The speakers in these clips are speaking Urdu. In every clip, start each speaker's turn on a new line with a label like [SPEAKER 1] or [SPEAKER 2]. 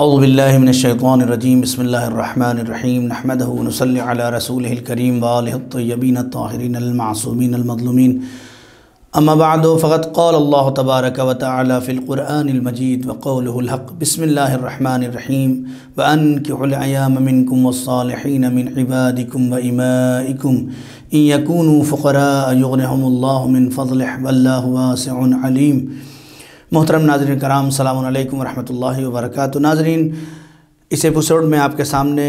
[SPEAKER 1] اعوذ باللہ من الشیطان الرجیم بسم اللہ الرحمن الرحیم نحمدہ ونصلی علی رسولہ الکریم وآلہ الطیبین الطاہرین المعصومین المظلومین اما بعد فقد قال اللہ تبارک وتعالی فی القرآن المجید وقولہ الحق بسم اللہ الرحمن الرحیم وانکحوا الایام منکم والصالحین من عبادکم وامائکم ان یکونوا فقراء یغنہم اللہ من فضلہ واللہ واسع علیم۔ محترم ناظرین کرام، السلام علیکم ورحمۃ اللہ وبرکاتہ۔ ناظرین، اس ایپیسوڈ میں آپ کے سامنے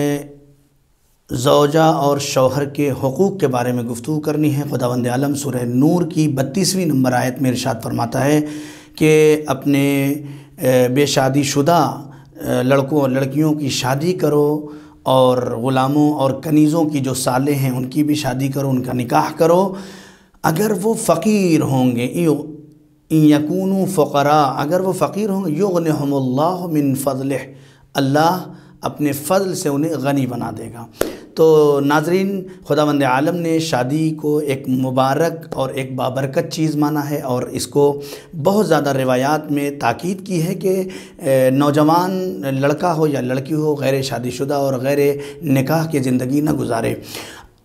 [SPEAKER 1] زوجہ اور شوہر کے حقوق کے بارے میں گفتگو کرنی ہے۔ خداوند عالم سورہ نور کی 32ویں نمبر آیت میں ارشاد فرماتا ہے کہ اپنے بے شادی شدہ لڑکوں اور لڑکیوں کی شادی کرو، اور غلاموں اور کنیزوں کی جو سالے ہیں ان کی بھی شادی کرو، ان کا نکاح کرو اگر وہ فقیر ہوں گے۔ ان یکونوا فقراء، اگر وہ فقیر ہوں گے، یغنہم اللہ من فضلہ، اللہ اپنے فضل سے انہیں غنی بنا دے گا۔ تو ناظرین، خداوند عالم نے شادی کو ایک مبارک اور ایک بابرکت چیز مانا ہے، اور اس کو بہت زیادہ روایات میں تاکید کی ہے کہ نوجوان لڑکا ہو یا لڑکی ہو غیر شادی شدہ اور غیر نکاح کی زندگی نہ گزارے۔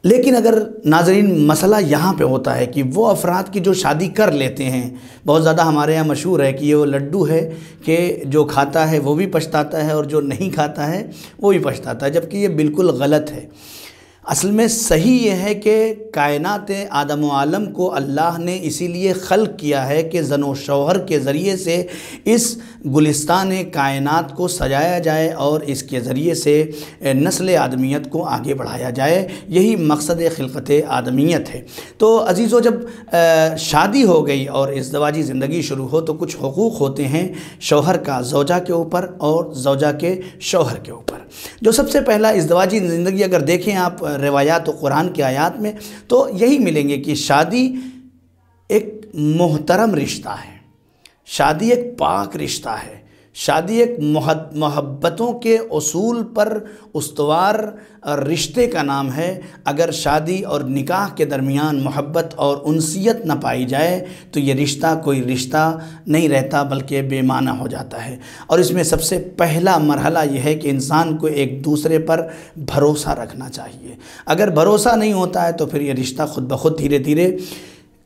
[SPEAKER 1] لیکن اگر ناظرین مسئلہ یہاں پہ ہوتا ہے کہ وہ افراد کی جو شادی کر لیتے ہیں، بہت زیادہ ہمارے یہاں مشہور ہے کہ یہ وہ لڈو ہے کہ جو کھاتا ہے وہ بھی پچھتاتا ہے اور جو نہیں کھاتا ہے وہ بھی پچھتاتا ہے، جبکہ یہ بالکل غلط ہے۔ اصل میں صحیح یہ ہے کہ کائنات آدم و عالم کو اللہ نے اسی لیے خلق کیا ہے کہ زن و شوہر کے ذریعے سے اس گلستان کائنات کو سجایا جائے اور اس کے ذریعے سے نسل آدمیت کو آگے بڑھایا جائے۔ یہی مقصد خلقت آدمیت ہے۔ تو عزیزو، جب شادی ہو گئی اور ازدواجی زندگی شروع ہو تو کچھ حقوق ہوتے ہیں شوہر کا زوجہ کے اوپر اور زوجہ کے شوہر کے اوپر۔ جو سب سے پہلا ازدواجی زندگی اگر دیکھیں آپ روایات و قرآن کے آیات میں تو یہی ملیں گے کہ شادی ایک محترم رشتہ ہے، شادی ایک پاک رشتہ ہے، شادی ایک محبتوں کے اصول پر استوار رشتے کا نام ہے۔ اگر شادی اور نکاح کے درمیان محبت اور انسیت نہ پائی جائے تو یہ رشتہ کوئی رشتہ نہیں رہتا بلکہ بے معنی ہو جاتا ہے۔ اور اس میں سب سے پہلا مرحلہ یہ ہے کہ انسان کو ایک دوسرے پر بھروسہ رکھنا چاہیے۔ اگر بھروسہ نہیں ہوتا ہے تو پھر یہ رشتہ خود بخود دھیرے دھیرے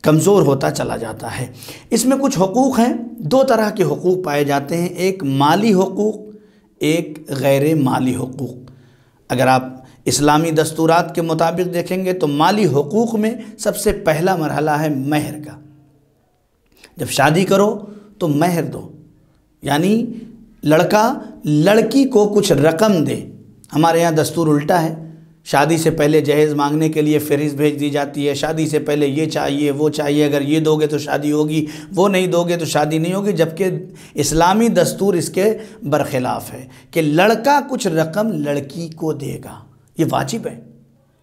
[SPEAKER 1] کمزور ہوتا چلا جاتا ہے۔ اس میں کچھ حقوق ہیں، دو طرح کے حقوق پائے جاتے ہیں، ایک مالی حقوق، ایک غیر مالی حقوق۔ اگر آپ اسلامی دستورات کے مطابق دیکھیں گے تو مالی حقوق میں سب سے پہلا مرحلہ ہے مہر کا۔ جب شادی کرو تو مہر دو، یعنی لڑکا لڑکی کو کچھ رقم دے۔ ہمارے یہاں دستور الٹا ہے، شادی سے پہلے جہیز مانگنے کے لیے فہرست بھیج دی جاتی ہے، شادی سے پہلے یہ چاہیے وہ چاہیے، اگر یہ دو گے تو شادی ہوگی، وہ نہیں دو گے تو شادی نہیں ہوگی، جبکہ اسلامی دستور اس کے برخلاف ہے کہ لڑکا کچھ رقم لڑکی کو دے گا۔ یہ واجب ہے،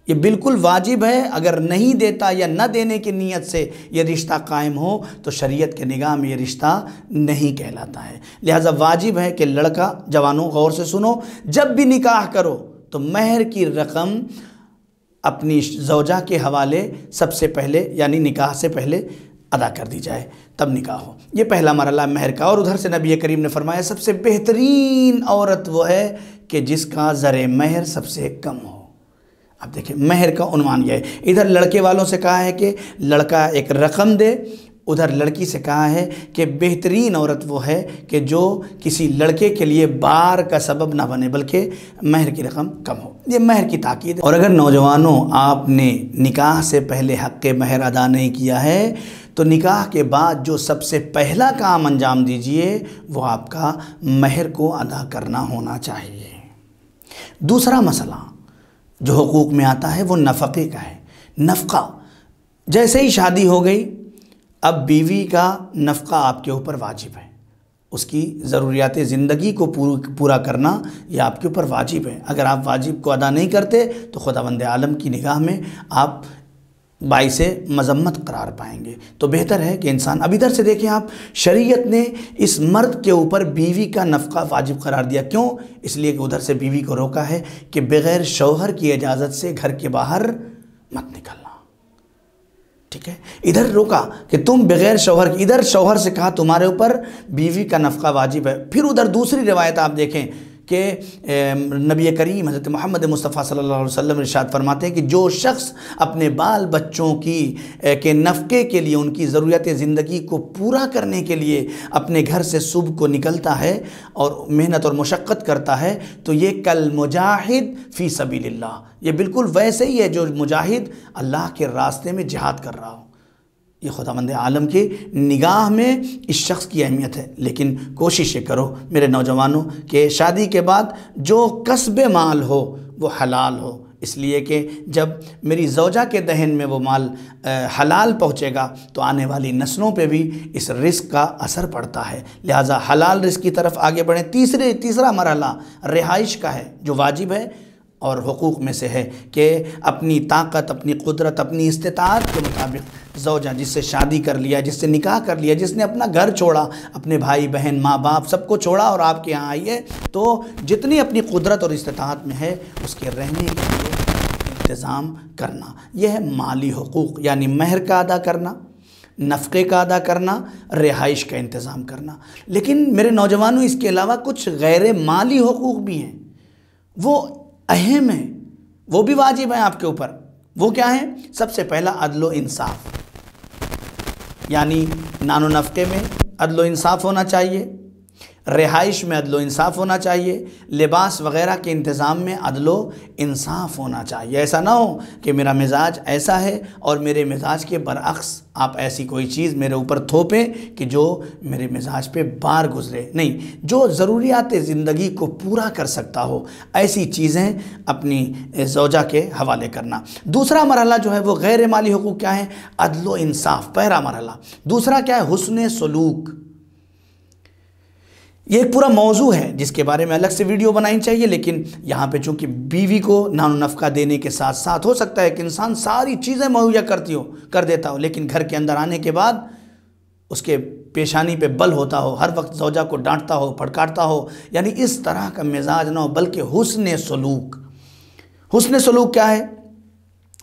[SPEAKER 1] یہ بالکل واجب ہے۔ اگر نہیں دیتا یا نہ دینے کی نیت سے یہ رشتہ قائم ہو تو شریعت کے نگاہ میں یہ رشتہ نہیں کہلاتا ہے۔ لہٰذا واجب ہے کہ لڑکا، جوانوں غور سے سنو، جب بھی نکاح کرو تو مہر کی رقم اپنی زوجہ کے حوالے سب سے پہلے، یعنی نکاح سے پہلے ادا کر دی جائے، تب نکاح ہو۔ یہ پہلا مرحلہ مہر کا۔ اور ادھر سے نبی کریم نے فرمایا سب سے بہترین عورت وہ ہے کہ جس کا زر مہر سب سے کم ہو۔ اب دیکھیں، مہر کا عنوان یہ ہے۔ ادھر لڑکے والوں سے کہا ہے کہ لڑکا ایک رقم دے، ادھر لڑکی سے کہا ہے کہ بہترین عورت وہ ہے کہ جو کسی لڑکے کے لیے بار کا سبب نہ بنے بلکہ مہر کی رقم کم ہو۔ یہ مہر کی تاکید ہے۔ اور اگر نوجوانوں آپ نے نکاح سے پہلے حق مہر ادا نہیں کیا ہے تو نکاح کے بعد جو سب سے پہلا کام انجام دیجئے وہ آپ کا مہر کو ادا کرنا ہونا چاہیے۔ دوسرا مسئلہ جو حقوق میں آتا ہے وہ نفقے کا ہے۔ نفقہ، جیسے ہی شادی ہو گئی اب بیوی کا نفقہ آپ کے اوپر واجب ہے، اس کی ضروریات زندگی کو پورا کرنا یہ آپ کے اوپر واجب ہے۔ اگر آپ واجب کو ادا نہیں کرتے تو خداوند عالم کی نگاہ میں آپ باعث مذمت قرار پائیں گے۔ تو بہتر ہے کہ انسان، اب ادھر سے دیکھیں آپ، شریعت نے اس مرد کے اوپر بیوی کا نفقہ واجب قرار دیا۔ کیوں؟ اس لیے کہ ادھر سے بیوی کو روکا ہے کہ بغیر شوہر کی اجازت سے گھر کے باہر مت نکلنا۔ ٹھیک ہے، ادھر روکا کہ تم بغیر شوہر کی، ادھر شوہر سے کہا تمہارے اوپر بیوی کا نفقہ واجب ہے۔ پھر ادھر دوسری روایت آپ دیکھیں کہ نبی کریم حضرت محمد مصطفیٰ صلی اللہ علیہ وسلم ارشاد فرماتے ہیں کہ جو شخص اپنے بال بچوں کے نفقے کے لیے، ان کی ضروریات زندگی کو پورا کرنے کے لیے اپنے گھر سے صبح کو نکلتا ہے اور محنت اور مشقت کرتا ہے، تو یہ کل مجاہد فی سبیل اللہ، یہ بالکل ویسے ہی ہے جو مجاہد اللہ کے راستے میں جہاد کر رہا ہو۔ یہ خداوند عالم کی نگاہ میں اس شخص کی اہمیت ہے۔ لیکن کوشش کرو میرے نوجوانوں کہ شادی کے بعد جو کسب مال ہو وہ حلال ہو، اس لیے کہ جب میری زوجہ کے دہن میں وہ مال حلال پہنچے گا تو آنے والی نسلوں پہ بھی اس رزق کا اثر پڑتا ہے، لہٰذا حلال رزق کی طرف آگے بڑھیں۔ تیسرا مرحلہ رہائش کا ہے جو واجب ہے اور حقوق میں سے ہے کہ اپنی طاقت، اپنی قدرت، اپنی استطاعت کے مطابق زوجہ جس سے شادی کر لیا، جس سے نکاح کر لیا، جس نے اپنا گھر چھوڑا، اپنے بھائی بہن ماں باپ سب کو چھوڑا اور آپ کے یہاں آئی ہے، تو جتنی اپنی قدرت اور استطاعت میں ہے اس کے رہنے کے لیے انتظام کرنا، یہ ہے مالی حقوق، یعنی مہر کا ادا کرنا، نفقے کا ادا کرنا، رہائش کا انتظام کرنا۔ لیکن میرے نوجوانوں اس کے علاوہ کچھ غیر مالی حقوق بھی ہیں، وہ اہم ہیں، وہ بھی واجب ہیں آپ کے اوپر۔ وہ کیا ہیں؟ سب سے پہلا عدل و انصاف، یعنی نان و نفقے میں عدل و انصاف ہونا چاہیے، رہائش میں عدل و انصاف ہونا چاہیے، لباس وغیرہ کے انتظام میں عدل و انصاف ہونا چاہیے۔ ایسا نہ ہو کہ میرا مزاج ایسا ہے اور میرے مزاج کے برعکس آپ ایسی کوئی چیز میرے اوپر تھوپیں کہ جو میرے مزاج پہ بار گزرے۔ نہیں، جو ضروریات زندگی کو پورا کر سکتا ہو ایسی چیزیں اپنی زوجہ کے حوالے کرنا۔ دوسرا مرحلہ جو ہے وہ غیر مالی حقوق کیا ہے؟ عدل و انصاف، پہلا مرحلہ۔ دوسرا کیا ہے؟ حسن سلوک۔ یہ ایک پورا موضوع ہے جس کے بارے میں الگ سے ویڈیو بنانی چاہیے، لیکن یہاں پہ چونکہ بیوی کو نان و نفقہ دینے کے ساتھ ساتھ ہو سکتا ہے کہ انسان ساری چیزیں مہیا کر دیتا ہو، لیکن گھر کے اندر آنے کے بعد اس کے پیشانی پہ بل ہوتا ہو، ہر وقت زوجہ کو ڈانٹتا ہو، پھڑکاتا ہو، یعنی اس طرح کا مزاج نہ ہو، بلکہ حسن سلوک۔ حسن سلوک کیا ہے؟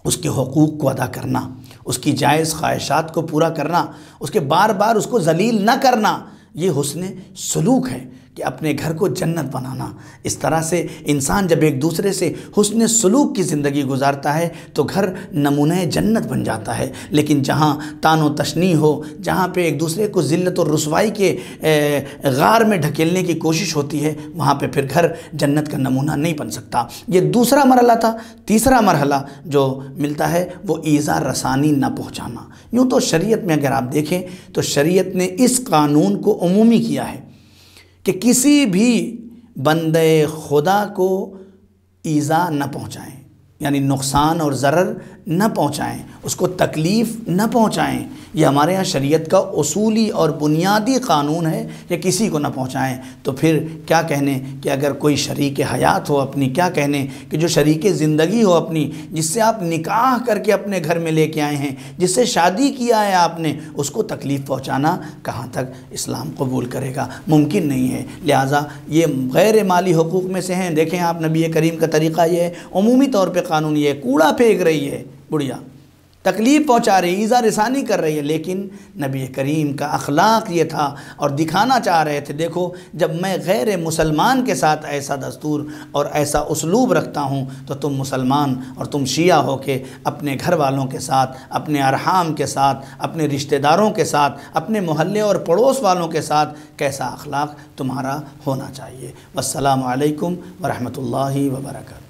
[SPEAKER 1] اس کے حقوق کو ادا کرنا، اس کی جائز خواہشات کو پورا کرنا، اس کے بار بار اس کو ذلیل نہ کرنا، یہ حسن سلوک ہے کہ اپنے گھر کو جنت بنانا۔ اس طرح سے انسان جب ایک دوسرے سے حسن سلوک کی زندگی گزارتا ہے تو گھر نمونہ جنت بن جاتا ہے۔ لیکن جہاں تان و تشنیع ہو، جہاں پہ ایک دوسرے کو ذلت اور رسوائی کے غار میں ڈھکیلنے کی کوشش ہوتی ہے، وہاں پہ پھر گھر جنت کا نمونہ نہیں بن سکتا۔ یہ دوسرا مرحلہ تھا۔ تیسرا مرحلہ جو ملتا ہے وہ ایذا رسانی نہ پہنچانا۔ یوں تو شریعت میں اگر آپ دیکھیں تو شریعت نے اس قانون کو عمومی کیا ہے کہ کسی بھی بندے خدا کو ایذا نہ پہنچائیں، یعنی نقصان اور ضرر نہ پہنچائیں، اس کو تکلیف نہ پہنچائیں۔ یہ ہمارے ہاں شریعت کا اصولی اور بنیادی قانون ہے کہ کسی کو نہ پہنچائیں۔ تو پھر کیا کہنے کہ اگر کوئی شریک حیات ہو اپنی، کیا کہنے کہ جو شریک زندگی ہو اپنی، جس سے آپ نکاح کر کے اپنے گھر میں لے کے آئے ہیں، جس سے شادی کیا ہے آپ نے، اس کو تکلیف پہنچانا کہاں تک اسلام قبول کرے گا؟ ممکن نہیں ہے۔ لہٰذا یہ غیر مالی حقوق میں سے ہیں۔ دیکھیں آپ، نبی کریم کا طریقہ یہ ہے، عمومی طور پہ قانون یہ ہے، کوڑا پھینک رہی ہے بڑھیا، تکلیف پہنچا رہی ہے، ایذا رسانی کر رہی ہے، لیکن نبی کریم کا اخلاق یہ تھا اور دکھانا چاہ رہے تھے، دیکھو جب میں غیر مسلمان کے ساتھ ایسا دستور اور ایسا اسلوب رکھتا ہوں تو تم مسلمان اور تم شیعہ ہو کے اپنے گھر والوں کے ساتھ، اپنے ارحام کے ساتھ، اپنے رشتہ داروں کے ساتھ، اپنے محلے اور پڑوس والوں کے ساتھ کیسا اخلاق تمہارا ہونا چاہیے۔ والسلام علیکم ورحمۃ اللہ وبرکاتہ۔